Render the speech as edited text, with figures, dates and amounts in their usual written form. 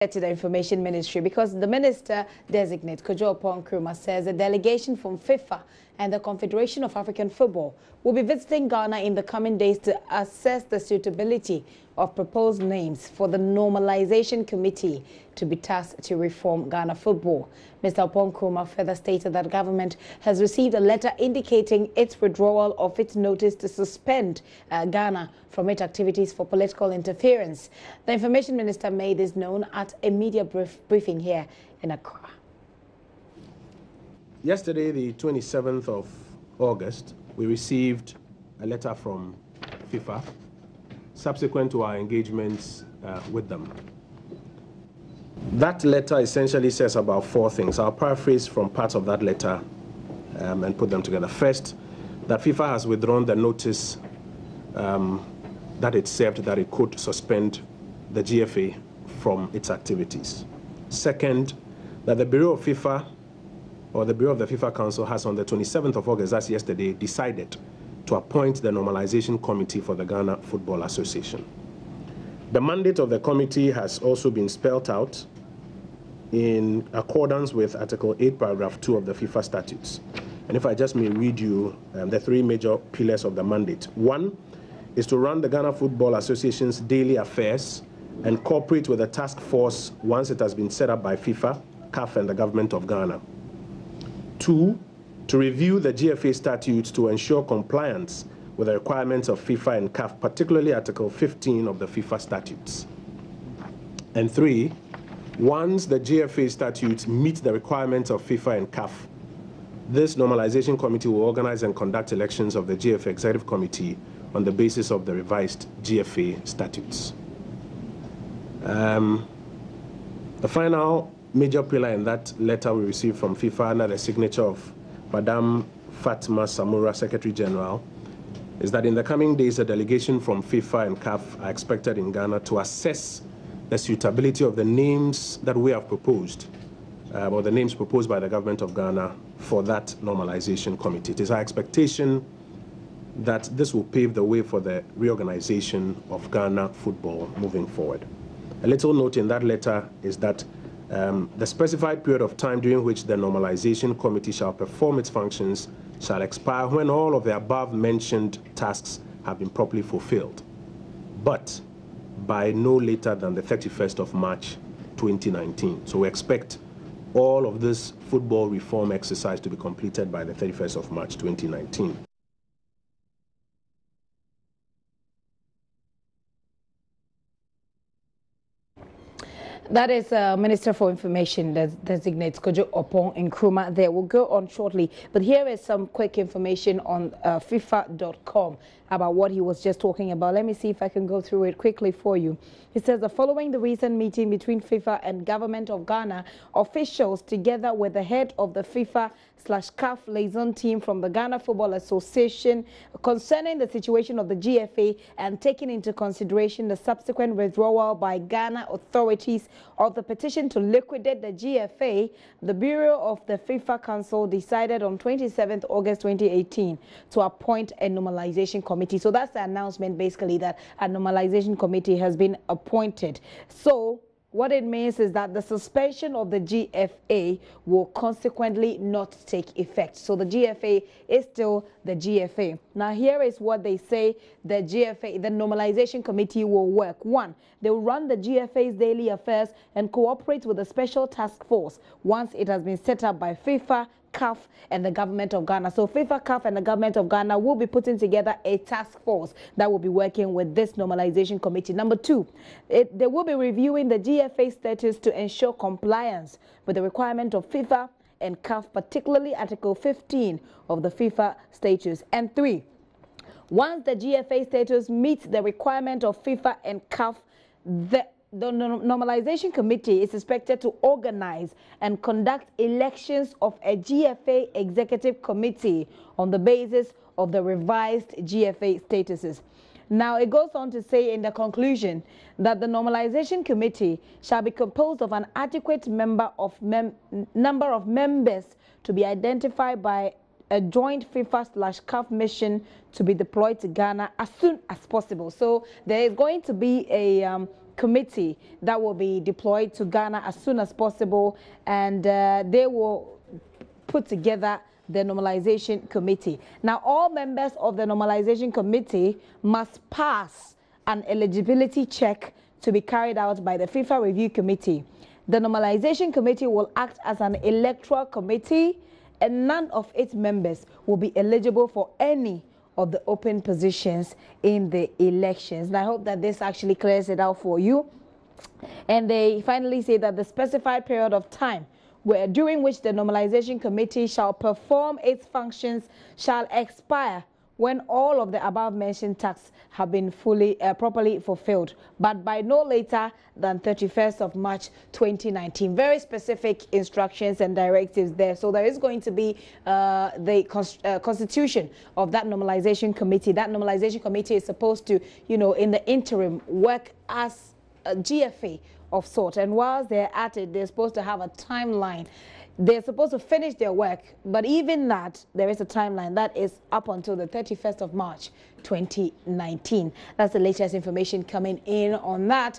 To the Information Ministry, because the Minister Designate Kojo Nkrumah says a delegation from FIFA and the Confederation of African Football will be visiting Ghana in the coming days to assess the suitability of proposed names for the Normalization Committee to be tasked to reform Ghana football. Mr. Nkrumah further stated that government has received a letter indicating its withdrawal of its notice to suspend Ghana from its activities for political interference. The Information Minister made this known at a media briefing here in Accra. Yesterday, the 27th of August, we received a letter from FIFA subsequent to our engagements with them. That letter essentially says about four things. I'll paraphrase from parts of that letter and put them together. First, that FIFA has withdrawn the notice that it served that it could suspend the GFA from its activities. Second, that the Bureau of FIFA, or the Bureau of the FIFA Council, has on the 27th of August, that's yesterday, decided to appoint the Normalization Committee for the Ghana Football Association. The mandate of the committee has also been spelled out in accordance with Article 8, Paragraph 2 of the FIFA statutes. And if I just may read you the three major pillars of the mandate. One is to run the Ghana Football Association's daily affairs and cooperate with the task force once it has been set up by FIFA, CAF, and the government of Ghana. Two, to review the GFA statutes to ensure compliance with the requirements of FIFA and CAF, particularly Article 15 of the FIFA statutes. And three, once the GFA statutes meet the requirements of FIFA and CAF, this Normalization Committee will organize and conduct elections of the GFA Executive Committee on the basis of the revised GFA statutes. The final major pillar in that letter we received from FIFA under the signature of Madame Fatima Samura, Secretary General, is that in the coming days, a delegation from FIFA and CAF are expected in Ghana to assess the suitability of the names that we have proposed, or the names proposed by the government of Ghana for that Normalization Committee. It is our expectation that this will pave the way for the reorganization of Ghana football moving forward. A little note in that letter is that the specified period of time during which the Normalization Committee shall perform its functions shall expire when all of the above-mentioned tasks have been properly fulfilled, but by no later than the 31st of March 2019. So we expect all of this football reform exercise to be completed by the 31st of March 2019. That is Minister for Information Designate Kojo Nkrumah. There will go on shortly, but here is some quick information on FIFA.com about what he was just talking about. Let me see if I can go through it quickly for you. He says that following the recent meeting between FIFA and government of Ghana, officials together with the head of the FIFA/CAF liaison team from the Ghana Football Association concerning the situation of the GFA and taking into consideration the subsequent withdrawal by Ghana authorities of the petition to liquidate the GFA, the Bureau of the FIFA Council decided on 27th August 2018 to appoint a normalization committee. So that's the announcement, basically, that a normalization committee has been appointed. So what it means is that the suspension of the GFA will consequently not take effect. So the GFA is still the GFA. Now, here is what they say the GFA, the Normalization Committee, will work. One, they will run the GFA's daily affairs and cooperate with the special task force once it has been set up by FIFA, CAF, and the government of Ghana. So FIFA, CAF, and the government of Ghana will be putting together a task force that will be working with this Normalization Committee. Number two, they will be reviewing the GFA status to ensure compliance with the requirement of FIFA and CAF, particularly Article 15 of the FIFA statutes. And three, once the GFA status meets the requirement of FIFA and CAF, the Normalization Committee is expected to organize and conduct elections of a GFA Executive Committee on the basis of the revised GFA statuses. Now, it goes on to say in the conclusion that the Normalization Committee shall be composed of an adequate number of members to be identified by a joint FIFA/CAF mission to be deployed to Ghana as soon as possible. So there is going to be a committee that will be deployed to Ghana as soon as possible, and they will put together the normalization committee. Now, all members of the normalization committee must pass an eligibility check to be carried out by the FIFA review committee. The normalization committee will act as an electoral committee, and none of its members will be eligible for any of the open positions in the elections. And I hope that this actually clears it out for you. And they finally say that the specified period of time during which the normalization committee shall perform its functions shall expire when all of the above mentioned tasks have been properly fulfilled, but by no later than 31st of March 2019. Very specific instructions and directives there. So there is going to be the constitution of that normalization committee. That normalization committee is supposed to, in the interim, work as a GFA of sort, and whilst they're at it, they're supposed to have a timeline. They're supposed to finish their work, but even that, there is a timeline that is up until the 31st of March 2019. That's the latest information coming in on that.